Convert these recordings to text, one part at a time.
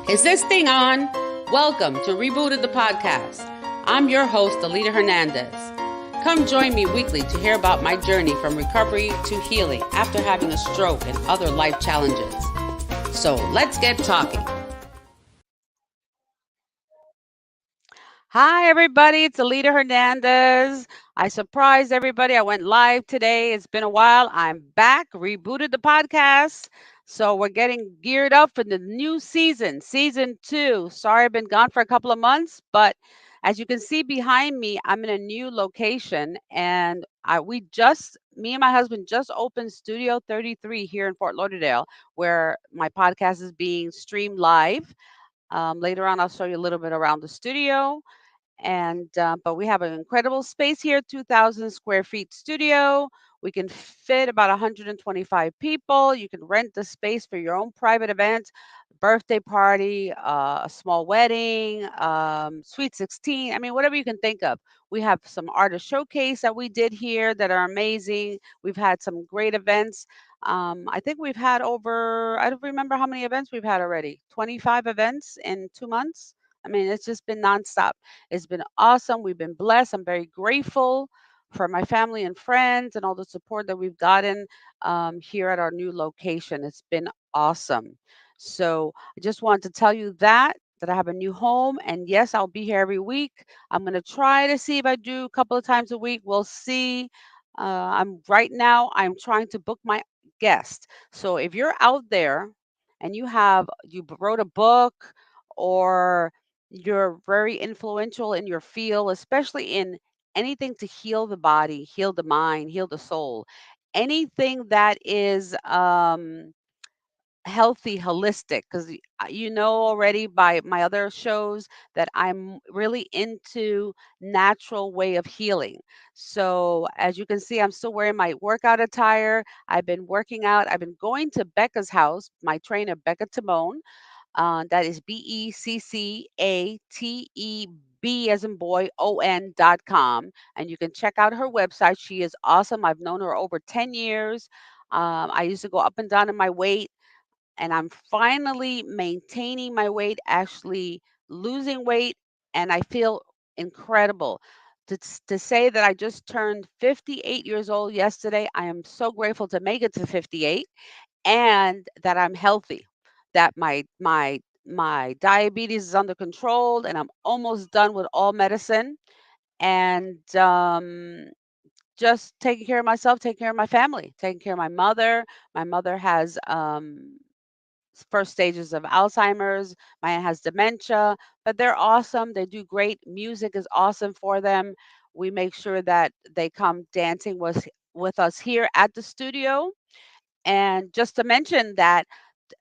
Is this thing on? Welcome to Rebooted the podcast. I'm your host, Alida Hernandez. Come join me weekly to hear about my journey from recovery to healing after having a stroke and other life challenges. So let's get talking. Hi, everybody. It's Alida Hernandez. I surprised everybody. I went live today. It's been a while. I'm back, rebooted the podcast. So we're getting geared up for the new season, season two. Sorry, I've been gone for a couple of months, but as you can see behind me, I'm in a new location, and me and my husband just opened Studio 33 here in Fort Lauderdale, where my podcast is being streamed live. Later on, I'll show you a little bit around the studio, and but we have an incredible space here, 2,000 square feet studio. We can fit about 125 people. You can rent the space for your own private event, birthday party, a small wedding, sweet 16. I mean, whatever you can think of. We have some artist showcase that we did here that are amazing. We've had some great events. I think we've had over, I don't remember how many events we've had already, 25 events in 2 months. I mean, it's just been nonstop. It's been awesome. We've been blessed. I'm very grateful for my family and friends and all the support that we've gotten here at our new location. It's been awesome. So I just wanted to tell you that I have a new home, and yes, I'll be here every week. I'm going to try to see if I do a couple of times a week. We'll see. I'm trying to book my guest. So if you're out there and you wrote a book, or you're very influential in your field, especially in anything to heal the body, heal the mind, heal the soul. Anything that is healthy, holistic, because you know already by my other shows that I'm really into natural way of healing. So as you can see, I'm still wearing my workout attire. I've been working out. I've been going to Becca's house, my trainer, Becca Timone. That is BECCATEB as in boy, ON.com. And you can check out her website. She is awesome. I've known her over 10 years. I used to go up and down in my weight, and I'm finally maintaining my weight, actually losing weight, and I feel incredible. To say that I just turned 58 years old yesterday, I am so grateful to make it to 58, and that I'm healthy, that my diabetes is under control, and I'm almost done with all medicine, and just taking care of myself, taking care of my family, taking care of my mother. My mother has first stages of Alzheimer's. My aunt has dementia, but they're awesome. They do great. Music is awesome for them. We make sure that they come dancing with us here at the studio. And just to mention that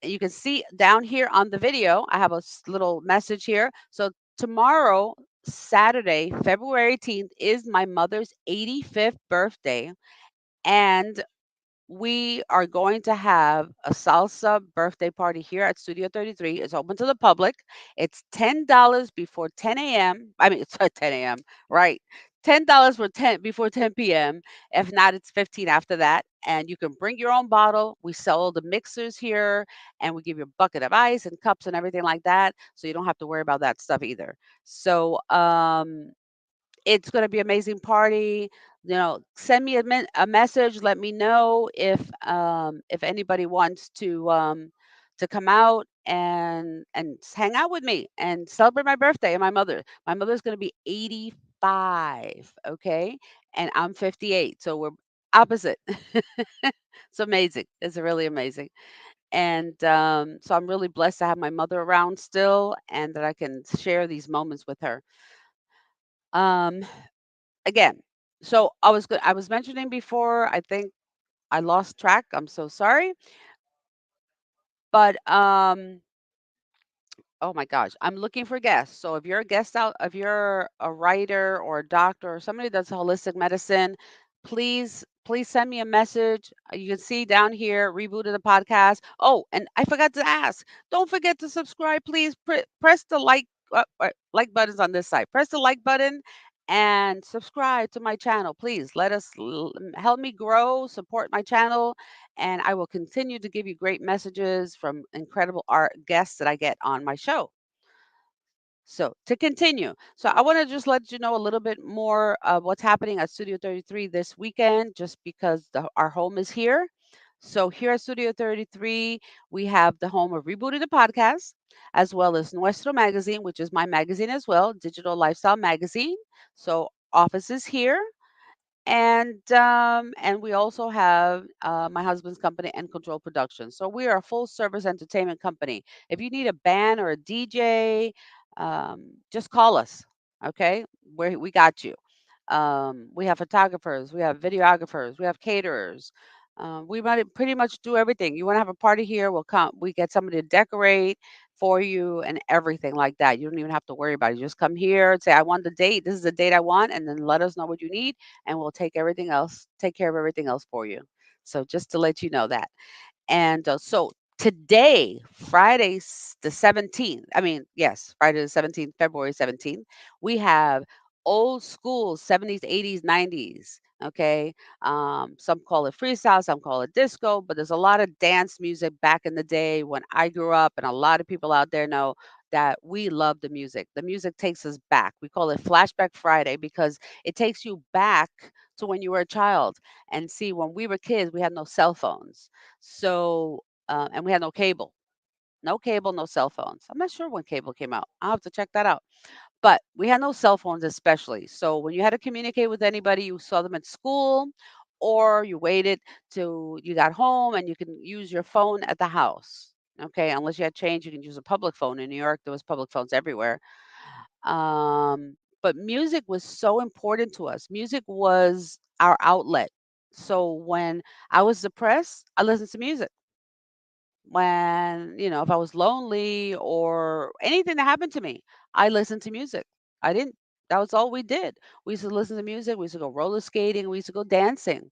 you can see down here on the video, I have a little message here. So tomorrow, Saturday, February 18th, is my mother's 85th birthday. And we are going to have a salsa birthday party here at Studio 33. It's open to the public. It's $10 before 10 a.m. I mean, it's 10 a.m., right? $10 for 10 before 10 p.m. If not, it's 15 after that. And you can bring your own bottle. We sell all the mixers here, and we give you a bucket of ice and cups and everything like that. So you don't have to worry about that stuff either. So it's going to be amazing party. Send me a message. Let me know if anybody wants to come out and hang out with me and celebrate my birthday and my mother. My mother's going to be 85, okay, and I'm 58, so we're opposite. It's amazing. It's really amazing. And so I'm really blessed to have my mother around still, and that I can share these moments with her. Um, Again, so I was mentioning before, I think I lost track. I'm so sorry. But oh my gosh, I'm looking for guests. So if you're a guest out, if you're a writer or a doctor or somebody that's holistic medicine, please send me a message. You can see down here, rebooted the podcast. Oh, and I forgot to ask. Don't forget to subscribe, please. Press the like buttons on this side. Press the like button and subscribe to my channel, please. Help me grow, support my channel, and I will continue to give you great messages from incredible art guests that I get on my show. So to continue, so I want to just let you know a little bit more of what's happening at Studio 33 this weekend, just because our home is here. So here at Studio 33, we have the home of Rebooted the podcast, as well as Nuestro Magazine, which is my magazine as well, digital lifestyle magazine. So office is here, and we also have my husband's company and Control Productions. So we are a full service entertainment company. If you need a band or a DJ, just call us. Okay, we got you. We have photographers, we have videographers, we have caterers. We might pretty much do everything. You want to have a party here? We'll come. We get somebody to decorate for you and everything like that. You don't even have to worry about it. You just come here and say, "I want the date. This is the date I want," and then let us know what you need, and we'll take care of everything else for you. So just to let you know that. And so today, Friday the 17th, I mean, yes, Friday the 17th, February 17th, we have old school 70s, 80s, 90s. Okay. Some call it freestyle, some call it disco, but there's a lot of dance music back in the day when I grew up, and a lot of people out there know that we love the music. The music takes us back. We call it Flashback Friday because it takes you back to when you were a child. And see, when we were kids, we had no cell phones. So, and we had no cable. No cable, no cell phones. I'm not sure when cable came out. I'll have to check that out. But we had no cell phones, especially. So when you had to communicate with anybody, you saw them at school, or you waited till you got home and you can use your phone at the house. Okay, unless you had change, you can use a public phone. In New York, there was public phones everywhere. But music was so important to us. Music was our outlet. So when I was depressed, I listened to music. When, if I was lonely or anything that happened to me, I listened to music. I didn't, that was all we did. We used to listen to music. We used to go roller skating. We used to go dancing.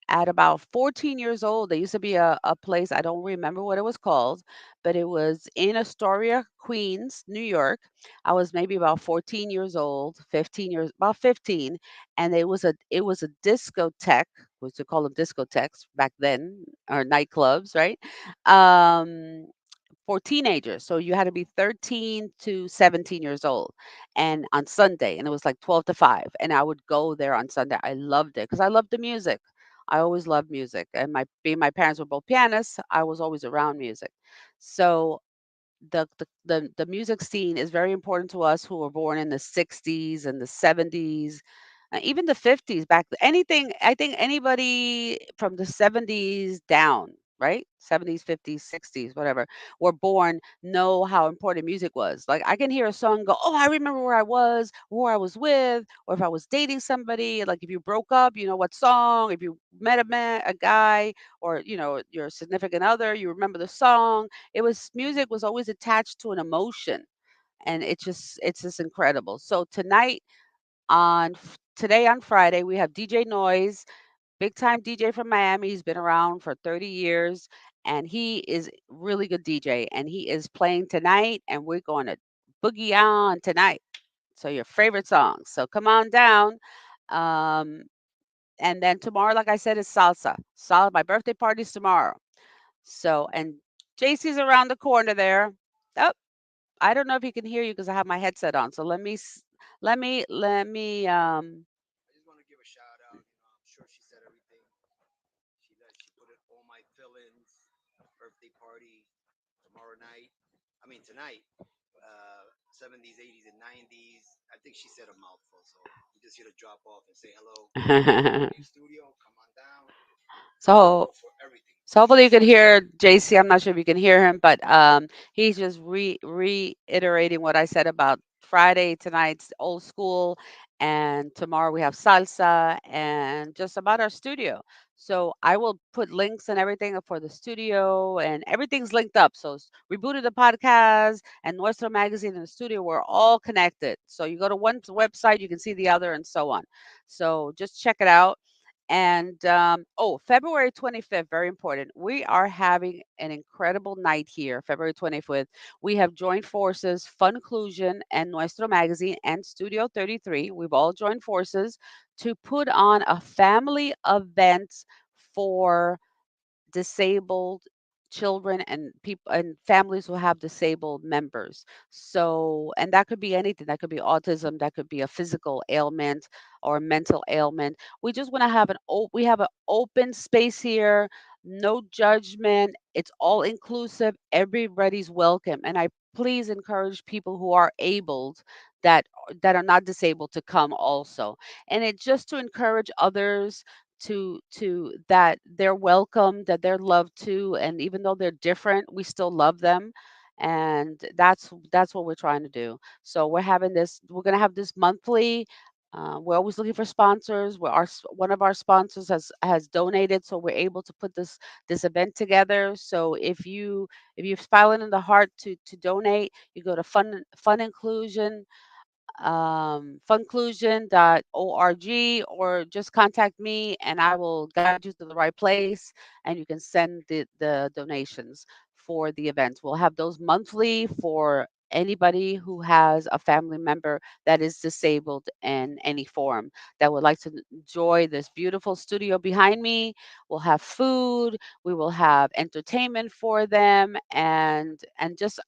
At about 14 years old, there used to be a place, I don't remember what it was called, but it was in Astoria, Queens, New York. I was maybe about 14 years old, 15 years, about 15, and it was a discotheque, which we call them discotheques back then, or nightclubs, right? Um, for teenagers. So you had to be 13 to 17 years old. And on Sunday, and it was like 12 to 5. And I would go there on Sunday. I loved it because I loved the music. I always loved music. And my parents were both pianists, I was always around music. So the music scene is very important to us who were born in the 60s and the 70s, even the 50s, anything, I think anybody from the 70s down, right? 70s, 50s, 60s, whatever, were born, know how important music was. Like I can hear a song, go, "Oh, I remember where I was, who I was with," or if I was dating somebody, like if you broke up, you know what song, if you met a guy, or your significant other, you remember the song. It was Music was always attached to an emotion, and it's just incredible. So today on Friday, we have DJ Noise, big time DJ from Miami. He's been around for 30 years, and he is really good DJ, and he is playing tonight, and we're going to boogie on tonight. So your favorite songs. So come on down. Um, and then tomorrow, like I said, is salsa. My birthday party's tomorrow. So, and JC's around the corner there. Oh, I don't know if he can hear you because I have my headset on. So let me. So So hopefully you can hear JC. I'm not sure if you can hear him, but he's just reiterating what I said about Friday tonight's old school, and tomorrow we have salsa, and just about our studio. So I will put links and everything for the studio, and everything's linked up. So Rebooted the podcast and Nuestro magazine and the studio, we're all connected. So you go to one website, you can see the other, and so on. So just check it out. And February 25th, very important. We are having an incredible night here, February 25th. We have joined forces, Funclusion and Nuestro Magazine and Studio 33. We've all joined forces to put on a family event for disabled children and people and families who have disabled members. So, and that could be anything. That could be autism, that could be a physical ailment or a mental ailment. We just want to have we have an open space here, no judgment. It's all inclusive. Everybody's welcome. And I please encourage people who are abled that that are not disabled to come also. And it just to encourage others to that they're welcome, that they're loved too, and even though they're different, we still love them. And that's what we're trying to do. So we're going to have this monthly. We're always looking for sponsors. One of our sponsors has donated, so we're able to put this event together. So if you've fallen in the heart to donate, you go to fun inclusion funclusion.org, or just contact me and I will guide you to the right place, and you can send the donations for the events. We'll have those monthly for anybody who has a family member that is disabled in any form that would like to enjoy this beautiful studio behind me. We'll have food, we will have entertainment for them, and just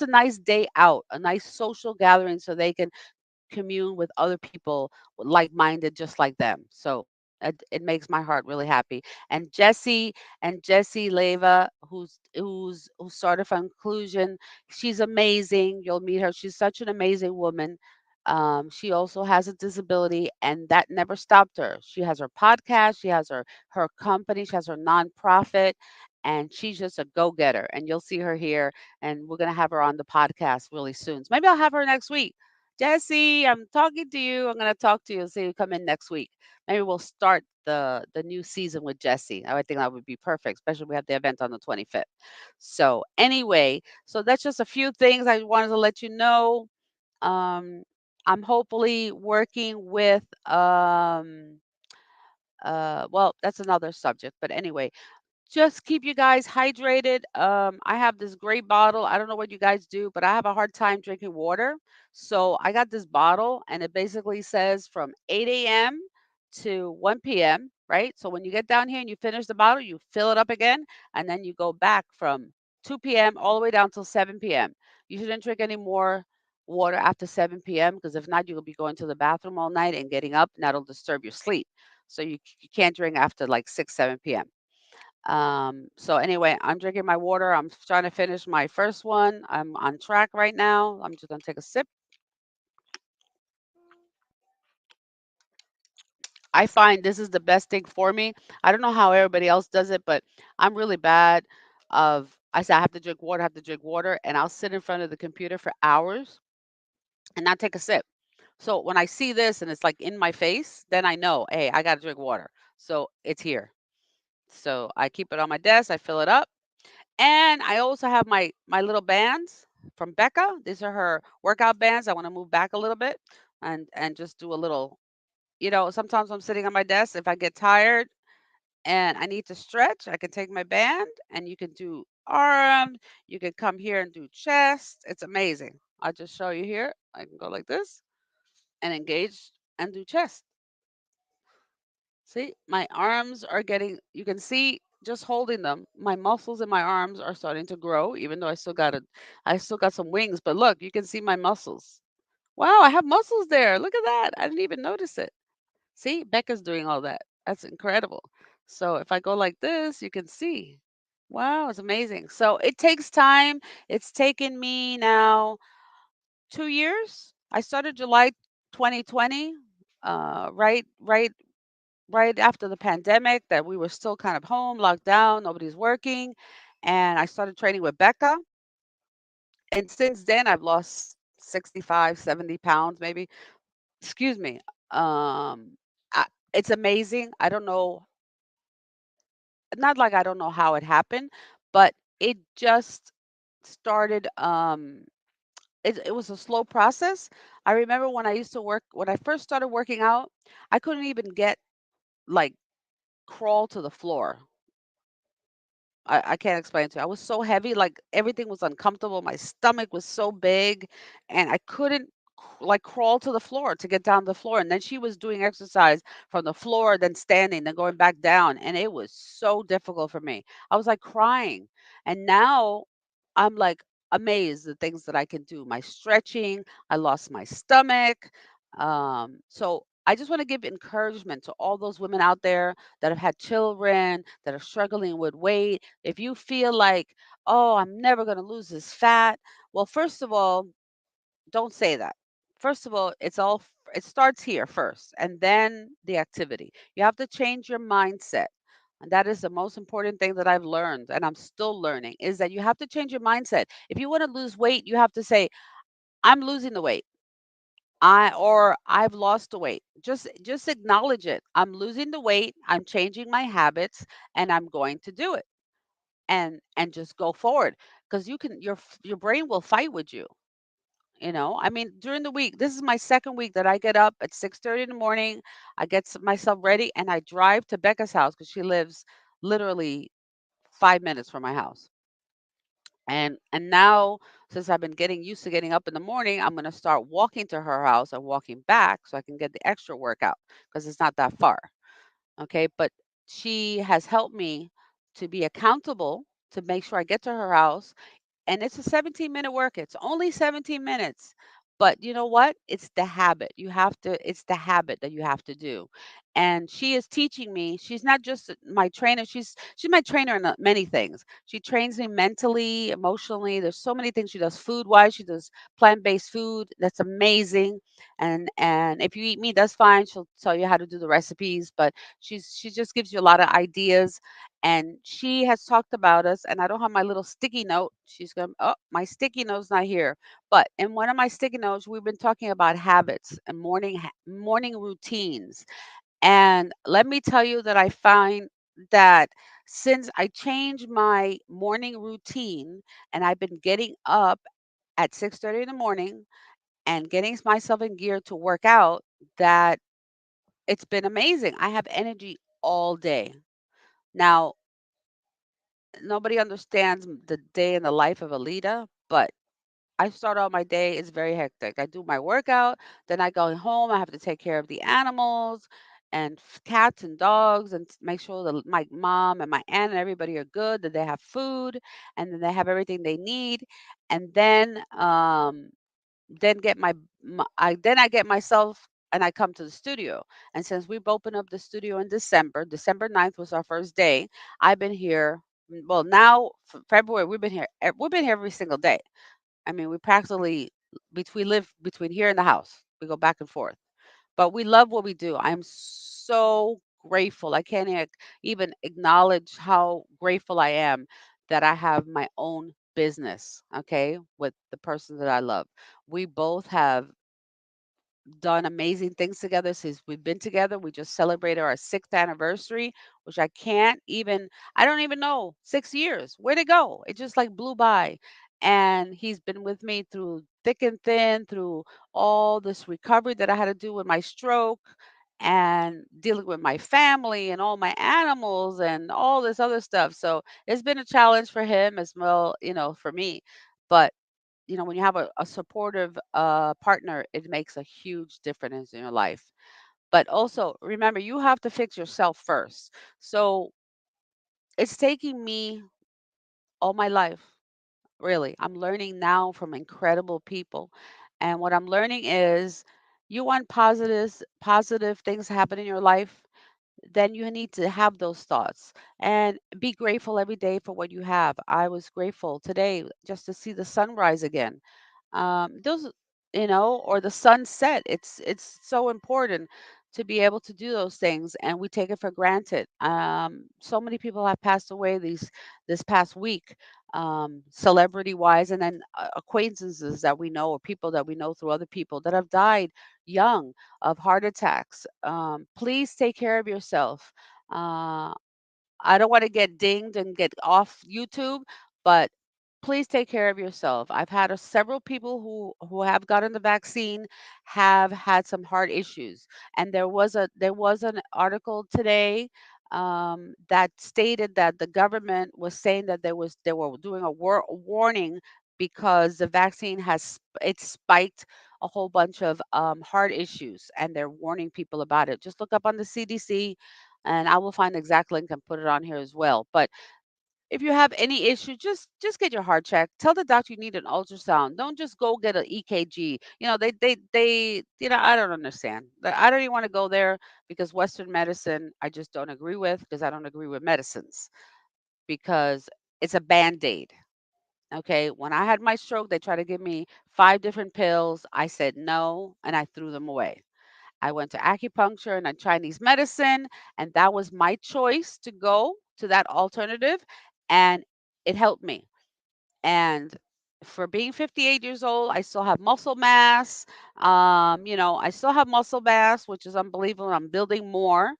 a nice day out, a nice social gathering so they can commune with other people like-minded just like them. So it makes my heart really happy. And Jesse Leva, who started from Inclusion, she's amazing. You'll meet her. She's such an amazing woman. She also has a disability, and that never stopped her. She has her podcast, she has her company, she has her nonprofit, and she's just a go-getter. And you'll see her here, and we're gonna have her on the podcast really soon. So maybe I'll have her next week. Jesse, I'm talking to you. I'm going to talk to you and see you come in next week. Maybe we'll start the new season with Jesse. I would think that would be perfect, especially if we have the event on the 25th. So anyway, so that's just a few things I wanted to let you know. Um, I'm hopefully working with well, that's another subject, but anyway, just keep you guys hydrated. I have this great bottle. I don't know what you guys do, but I have a hard time drinking water. So I got this bottle, and it basically says from 8 a.m. to 1 p.m., right? So when you get down here and you finish the bottle, you fill it up again, and then you go back from 2 p.m. all the way down till 7 p.m. You shouldn't drink any more water after 7 p.m. because if not, you'll be going to the bathroom all night and getting up, and that'll disturb your sleep. So you can't drink after like 6, 7 p.m. So anyway, I'm drinking my water. I'm trying to finish my first one. I'm on track right now. I'm just gonna take a sip. I find this is the best thing for me. I don't know how everybody else does it, but I'm really bad I say I have to drink water, and I'll sit in front of the computer for hours and not take a sip. So when I see this and it's like in my face, then I know, hey, I gotta drink water. So it's here. So I keep it on my desk, I fill it up. And I also have my little bands from Becca. These are her workout bands. I want to move back a little bit and just do a little, sometimes I'm sitting on my desk. If I get tired and I need to stretch, I can take my band and you can do arms. You can come here and do chest. It's amazing. I'll just show you here. I can go like this and engage and do chest. See, my arms are getting, you can see just holding them, my muscles in my arms are starting to grow, even though I still got some wings, but look, you can see my muscles. Wow, I have muscles there. Look at that. I didn't even notice it. See, Becca's doing all that. That's incredible. So if I go like this, you can see. Wow, it's amazing. So it takes time. It's taken me now 2 years. I started July 2020, right after the pandemic, that we were still kind of home, locked down, nobody's working. And I started training with Becca. And since then, I've lost 65, 70 pounds, maybe. Excuse me. Um, it's amazing. I don't know, not like I don't know how it happened, but it just started. It was a slow process. I remember when I first started working out, I couldn't even get like crawl to the floor. I can't explain it to you. I was so heavy, like everything was uncomfortable. My stomach was so big, and I couldn't. like crawl to the floor to get down the floor. And then she was doing exercise from the floor, then standing, then going back down. And it was so difficult for me. I was like crying. And now I'm like amazed the things that I can do. My stretching, I lost my stomach. So I just want to give encouragement to all those women out there that have had children, that are struggling with weight. If you feel like, oh, I'm never going to lose this fat, well, first of all, don't say that. First of all, it starts here first and then the activity. You have to change your mindset. And that is the most important thing that I've learned and I'm still learning is that you have to change your mindset. If you want to lose weight, you have to say, I'm losing the weight. I've lost the weight. Just acknowledge it. I'm losing the weight, I'm changing my habits and I'm going to do it. And just go forward because your brain will fight with you. I mean, during the week, this is my second week that I get up at 6:30 in the morning. I get myself ready and I drive to Becca's house because she lives literally 5 minutes from my house. And now, since I've been getting used to getting up in the morning, I'm going to start walking to her house and walking back so I can get the extra workout because it's not that far. Okay, but she has helped me to be accountable to make sure I get to her house, and it's a 17-minute work. It's only 17 minutes. But you know what? It's the habit that you have to do. And she is teaching me. She's not just my trainer. She's my trainer in many things. She trains me mentally, emotionally. There's so many things she does food wise. She does plant-based food. That's amazing. And if you eat meat, that's fine. She'll tell you how to do the recipes, but she just gives you a lot of ideas and she has talked about us and I don't have my little sticky note. She's going, oh, my sticky note's not here. But in one of my sticky notes, we've been talking about habits and morning routines. And let me tell you that I find that since I changed my morning routine and I've been getting up at 6:30 in the morning and getting myself in gear to work out, that it's been amazing. I have energy all day. Now, nobody understands the day in the life of Alida, but I start out my day, it's very hectic. I do my workout, then I go home, I have to take care of the animals and cats and dogs and make sure that my mom and my aunt and everybody are good, that they have food and then they have everything they need. And then I get myself and I come to the studio. And since we've opened up the studio in December 9th was our first day. I've been here. Well, now February we've been here. We've been here every single day. I mean, we practically we live between here and the house. We go back and forth. But we love what we do. I'm so grateful. I can't even acknowledge how grateful I am that I have my own business, okay, with the person that I love. We both have done amazing things together since we've been together. We just celebrated our sixth anniversary, which I don't even know, 6 years. Where'd it go? It just like blew by. And he's been with me through thick and thin, through all this recovery that I had to do with my stroke and dealing with my family and all my animals and all this other stuff. So it's been a challenge for him as well, for me. But when you have a supportive partner, it makes a huge difference in your life. But also remember, you have to fix yourself first. So it's taking me all my life, really. I'm learning now from incredible people. And what I'm learning is you want positive things to happen in your life, then you need to have those thoughts and be grateful every day for what you have. I was grateful today just to see the sunrise again. Those or the sunset. It's so important to be able to do those things and we take it for granted. So many people have passed away this past week, celebrity wise, and then acquaintances that we know or people that we know through other people that have died young of heart attacks. Please take care of yourself. uh, I don't want to get dinged and get off YouTube, but please take care of yourself. I've had several people who have gotten the vaccine have had some heart issues, and there was an article today that stated that the government was saying that they were doing a warning because the vaccine it spiked a whole bunch of heart issues, and they're warning people about it. Just look up on the CDC, and I will find the exact link and put it on here as well. But if you have any issue, just get your heart checked. Tell the doctor you need an ultrasound. Don't just go get an EKG. I don't understand. I don't even want to go there because Western medicine I just don't agree with because I don't agree with medicines because it's a band-aid. Okay. When I had my stroke, they tried to give me 5 different pills. I said no and I threw them away. I went to acupuncture and a Chinese medicine, and that was my choice to go to that alternative, and it helped me. And for being 58 years old, I still have muscle mass. I still have muscle mass, which is unbelievable. I'm building more.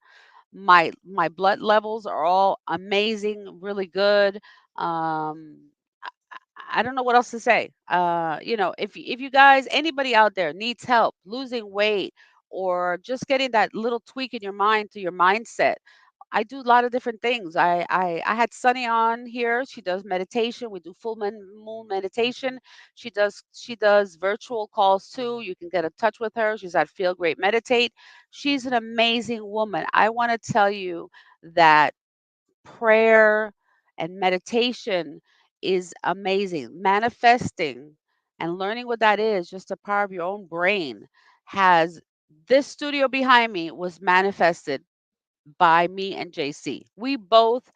My blood levels are all amazing, really good. Um, I don't know what else to say. If you guys, anybody out there needs help losing weight or just getting that little tweak in your mind to your mindset, I do a lot of different things. I had Sunny on here. She does meditation. We do full moon meditation. She does virtual calls too. You can get in touch with her. She's at Feel Great Meditate. She's an amazing woman. I want to tell you that prayer and meditation is amazing. Manifesting and learning what that is, just the power of your own brain, has this studio behind me was manifested by me and JC. We both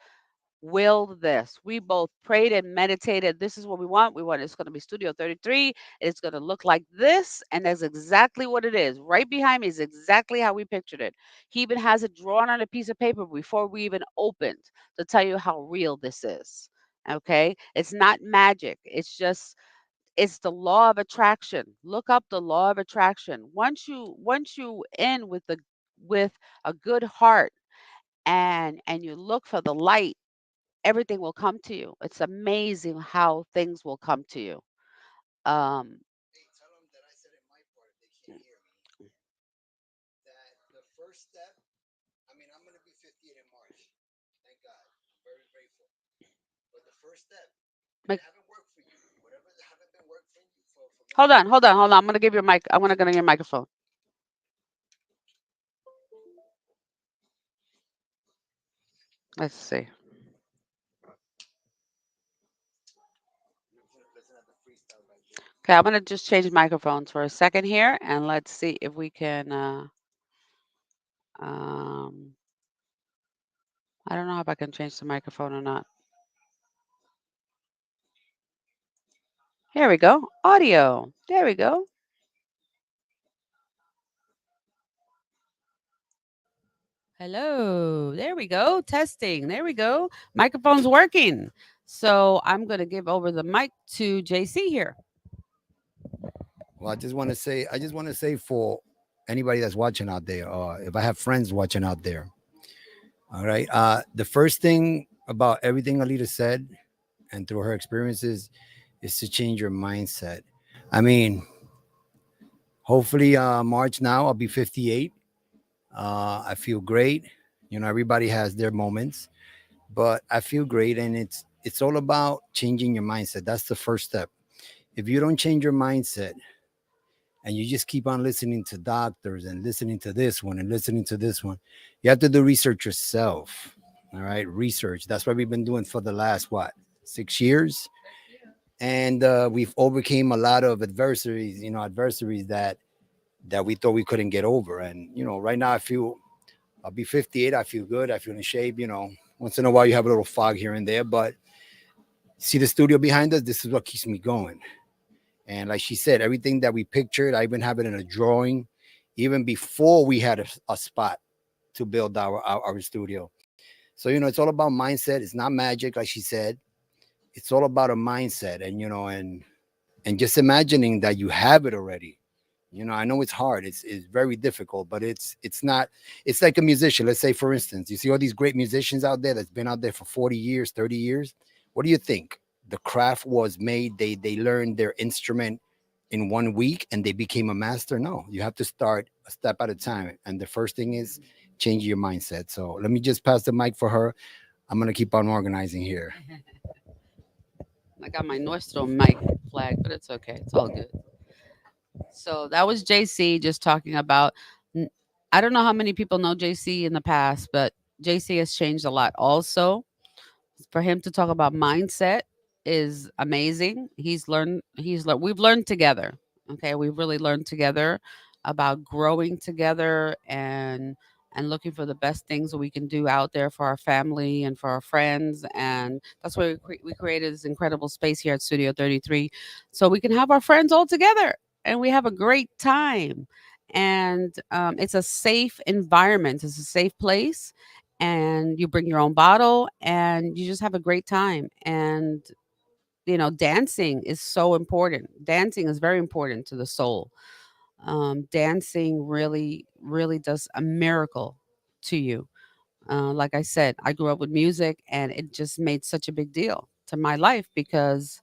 willed this. We both prayed and meditated. This is what we want. We want it's going to be Studio 33. It's going to look like this. And that's exactly what it is. Right behind me is exactly how we pictured it. He even has it drawn on a piece of paper before we even opened to tell you how real this is. Okay. It's not magic. It's the law of attraction. Look up the law of attraction. Once you in with a good heart and you look for the light, everything will come to you. It's amazing how things will come to you. Um, Mike- hold on. I'm gonna give you a mic. I'm gonna get on your microphone. Let's see. Okay, I'm gonna just change microphones for a second here, and let's see if we can. Um, I don't know if I can change the microphone or not. Here we go. Audio. There we go. Hello. There we go. Testing. There we go. Microphone's working. So I'm going to give over the mic to JC here. Well, I just want to say for anybody that's watching out there, if I have friends watching out there, all right. The first thing about everything Alita said and through her experiences is to change your mindset. I mean, hopefully, March now, I'll be 58. I feel great. You know, everybody has their moments, but I feel great, and it's all about changing your mindset. That's the first step. If you don't change your mindset, and you just keep on listening to doctors and listening to this one and listening to this one, you have to do research yourself. All right, research. That's what we've been doing for the last what 6 years, and we've overcame a lot of adversaries. You know, adversaries that we thought we couldn't get over. And right now I'll be 58. I feel good. I feel in shape. Once in a while you have a little fog here and there, but see the studio behind us. This is what keeps me going. And like she said, everything that we pictured, I even have it in a drawing, even before we had a spot to build our studio. So, it's all about mindset. It's not magic, like she said. It's all about a mindset. And just imagining that you have it already. I know it's hard. It's very difficult, but it's not. It's like a musician. Let's say, for instance, you see all these great musicians out there that's been out there for 40 years, 30 years. What do you think? The craft was made. They learned their instrument in 1 week and they became a master. No, you have to start a step at a time. And the first thing is change your mindset. So let me just pass the mic for her. I'm gonna keep on organizing here. I got my Nostro mic flag, but it's okay. It's all good. So that was JC just talking about. n- I don't know how many people know JC in the past, but JC has changed a lot. Also, for him to talk about mindset is amazing. We've learned together. Okay, we've really learned together about growing together and looking for the best things that we can do out there for our family and for our friends. And that's why we created this incredible space here at Studio 33, so we can have our friends all together and we have a great time. And it's a safe environment. It's a safe place, and you bring your own bottle and you just have a great time. And dancing is so important. Dancing is very important to the soul. Dancing really does a miracle to you. Like I said, I grew up with music and it just made such a big deal to my life because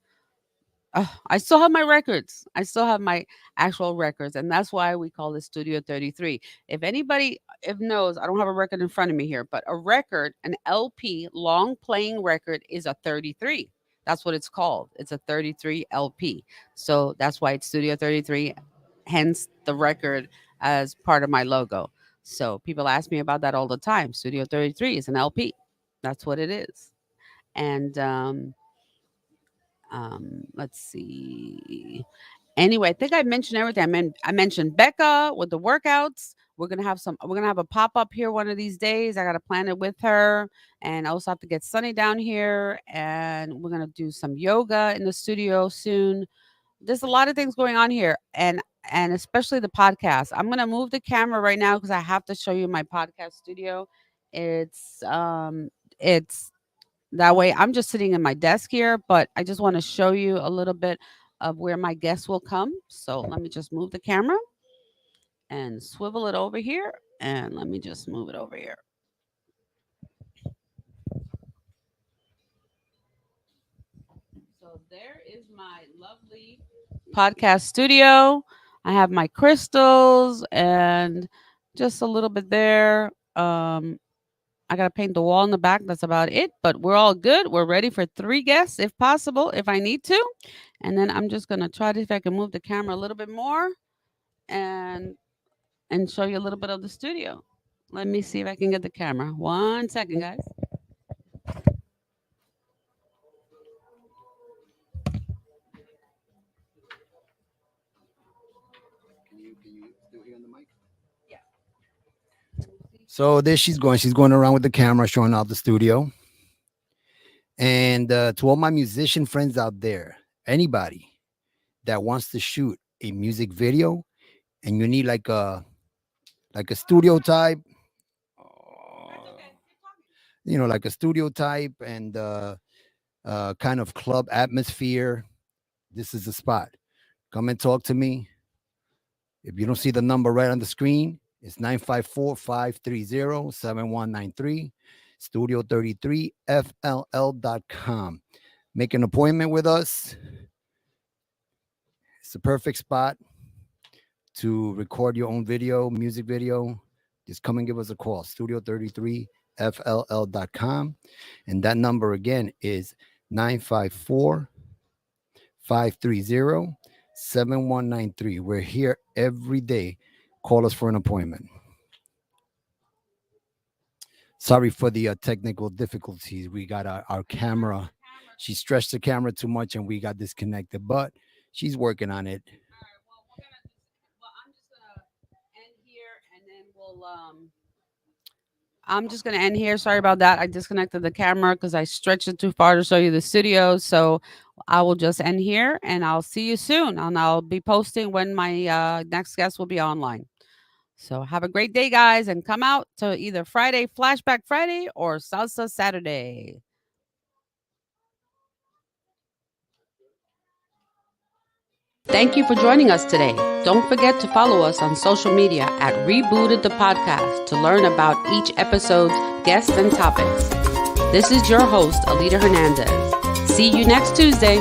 I still have my records. I still have my actual records, and that's why we call it Studio 33. If anybody if knows, I don't have a record in front of me here, but a record, an LP, long playing record, is a 33. That's what it's called. It's a 33 LP. So that's why it's Studio 33, hence the record as part of my logo. So people ask me about that all the time. Studio 33 is an LP. That's what it is. And let's see. Anyway, I think I mentioned everything. I mentioned Becca with the workouts. We're gonna have a pop-up here one of these days. I gotta plan it with her. And I also have to get Sunny down here. And we're gonna do some yoga in the studio soon. There's a lot of things going on here. And especially the podcast. I'm gonna move the camera right now because I have to show you my podcast studio. It's it's that way, I'm just sitting in my desk here, but I just want to show you a little bit of where my guests will come. So let me just move the camera and swivel it over here. And let me just move it over here. So there is my lovely podcast studio. I have my crystals and just a little bit there. I gotta paint the wall in the back. That's about it. But we're all good. We're ready for 3 guests, if possible, if I need to. And then I'm just gonna try to if I can move the camera a little bit more and and show you a little bit of the studio. Let me see if I can get the camera. 1 second, guys. Can you still hear on the mic? Yeah. So there she's going. She's going around with the camera, showing out the studio. And to all my musician friends out there, anybody that wants to shoot a music video and you need like a studio type, uh, like a studio type and kind of club atmosphere, this is the spot. Come and talk to me. If you don't see the number right on the screen, it's 954-530-7193, Studio 33 FLL.com. Make an appointment with us. It's the perfect spot to record your own video, music video. Just come and give us a call, Studio 33 FLL.com. And that number again is 954-530-7193. We're here every day. Call us for an appointment. Sorry for the technical difficulties. We got our camera. She stretched the camera too much and we got disconnected, but she's working on it. All right. Well, I'm just gonna end here, and then I'm just gonna end here. Sorry about that. I disconnected the camera because I stretched it too far to show you the studio. So I will just end here, and I'll see you soon. And I'll be posting when my next guest will be online. So have a great day, guys, and come out to either Friday Flashback Friday or Salsa Saturday. Thank you for joining us today. Don't forget to follow us on social media at Rebooted the Podcast to learn about each episode's guests and topics. This is your host, Alida Hernandez. See you next Tuesday.